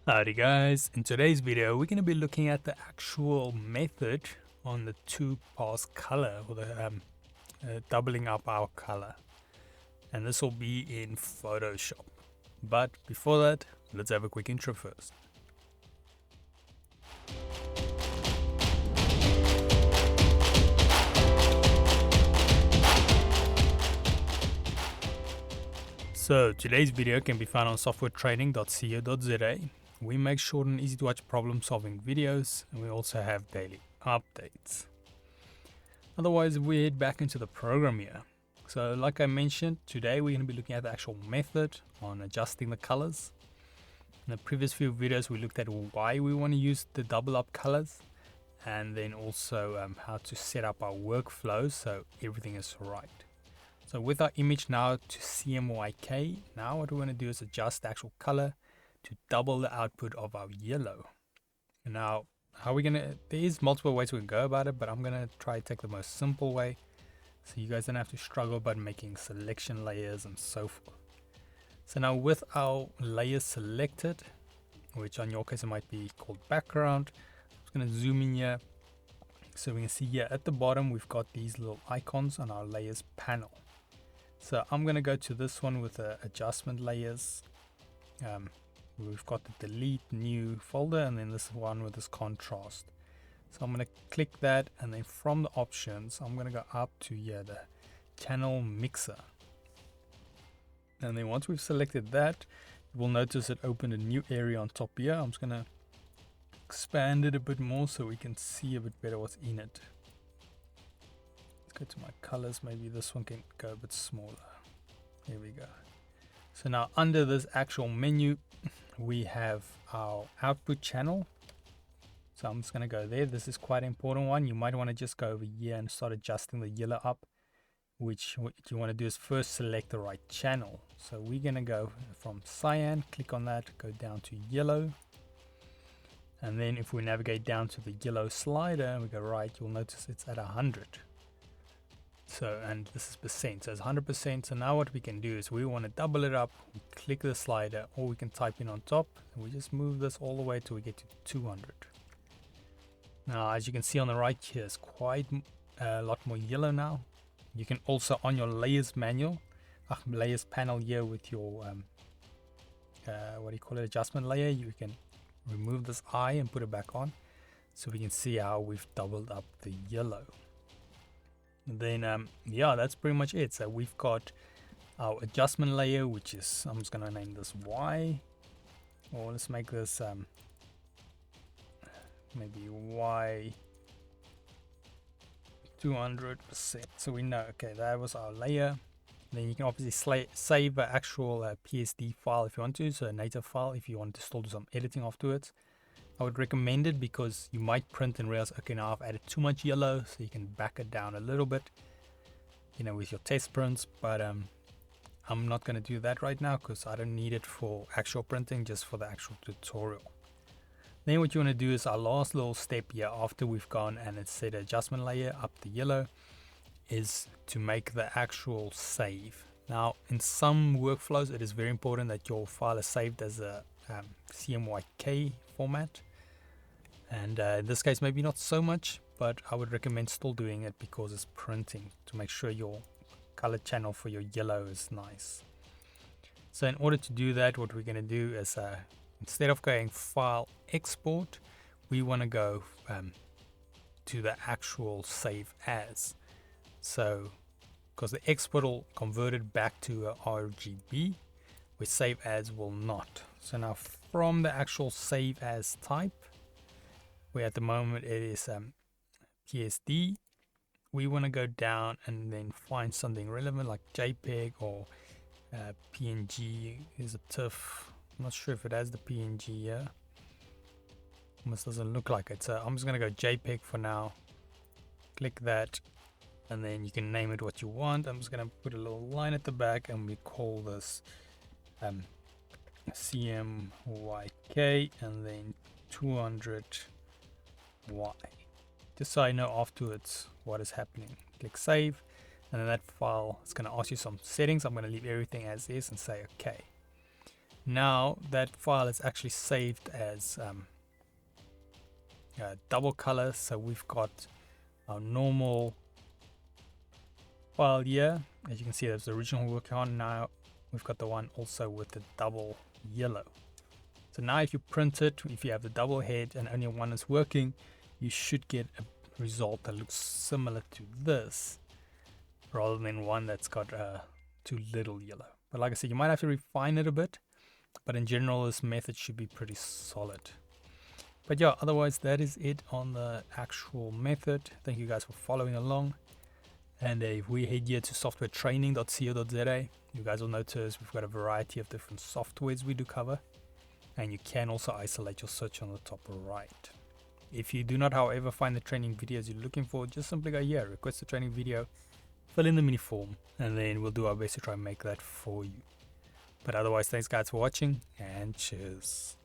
Howdy guys, in today's video we're going to be looking at the actual method on the to parse color, or the doubling up our color, and this will be in Photoshop. But before that, let's have a quick intro first. So today's video can be found on softwaretraining.co.za. We make short and easy to watch problem solving videos, and we also have daily updates. Otherwise, we head back into the program here. So like I mentioned, today we're going to be looking at the actual method on adjusting the colors. In the previous few videos we looked at why we want to use the double up colors, and then also how to set up our workflow so everything is right. So with our image now to CMYK, now what we want to do is adjust the actual color to double the output of our yellow. And now how we're gonna, there's multiple ways we can go about it, but I'm gonna try to take the most simple way so you guys don't have to struggle about making selection layers and so forth. So now with our layers selected, which on your case it might be called background, I'm just gonna zoom in here so we can see here at the bottom we've got these little icons on our layers panel. So I'm going to go to this one with the adjustment layers. We've got the delete new folder, and then this one with this contrast. So I'm going to click that, and then from the options I'm going to go up to here, the channel mixer. And then once we've selected that, you will notice it opened a new area on top here. I'm just going to expand it a bit more so we can see a bit better what's in it. Go to my colors, maybe this one can go a bit smaller. There we go. So now under this actual menu we have our output channel, so I'm just going to go there. This is quite an important one. You might want to just go over here and start adjusting the yellow up, which what you want to do is first select the right channel. So we're going to go from cyan, click on that, go down to yellow, and then if we navigate down to the yellow slider and we go right, you'll notice it's at 100. So, and this is percent, so it's 100%. So now what we can do is we want to double it up, we click the slider, or we can type in on top, and we just move this all the way till we get to 200. Now as you can see on the right here, it's quite a lot more yellow now. You can also on your layers layers panel here with your what do you call it, adjustment layer, you can remove this eye and put it back on, so we can see how we've doubled up the yellow. And then yeah, that's pretty much it. So we've got our adjustment layer, which is, I'm just gonna name this Y, or let's make this maybe Y 200%, so we know, okay, that was our layer. Then you can obviously save an actual PSD file if you want to, so a native file if you want to still do some editing afterwards. I would recommend it because you might print and realize, okay, now I've added too much yellow, so you can back it down a little bit, you know, with your test prints. But I'm not going to do that right now because I don't need it for actual printing, just for the actual tutorial. Then what you want to do is our last little step here after we've gone and it's set adjustment layer up the yellow is to make the actual save. Now in some workflows it is very important that your file is saved as a CMYK format, and in this case maybe not so much, but I would recommend still doing it because it's printing, to make sure your color channel for your yellow is nice. So in order to do that, what we're going to do is instead of going file export, we want to go to the actual save as. So because the export will convert it back to a RGB, where save as will not. So now from the actual save as type, where at the moment it is PSD, we want to go down and then find something relevant like JPEG or PNG is a TIFF. I'm not sure if it has the PNG here. Almost doesn't look like it. So I'm just going to go JPEG for now. Click that, and then you can name it what you want. I'm just going to put a little line at the back and we call this CMYK and then 200Y, just so I know afterwards what is happening. Click save, and then that file is going to ask you some settings. I'm going to leave everything as is and say okay. Now that file is actually saved as double color, so we've got our normal file here. As you can see, that's the original we're working on. Now we've got the one also with the double yellow. So now if you print it, if you have the double head and only one is working, you should get a result that looks similar to this, rather than one that's got too little yellow. But like I said, you might have to refine it a bit, but in general this method should be pretty solid. But yeah, otherwise that is it on the actual method. Thank you guys for following along. And if we head here to softwaretraining.co.za, you guys will notice we've got a variety of different softwares we do cover. And you can also isolate your search on the top right. If you do not, however, find the training videos you're looking for, just simply go here, request a training video, fill in the mini form, and then we'll do our best to try and make that for you. But otherwise, thanks guys for watching, and cheers.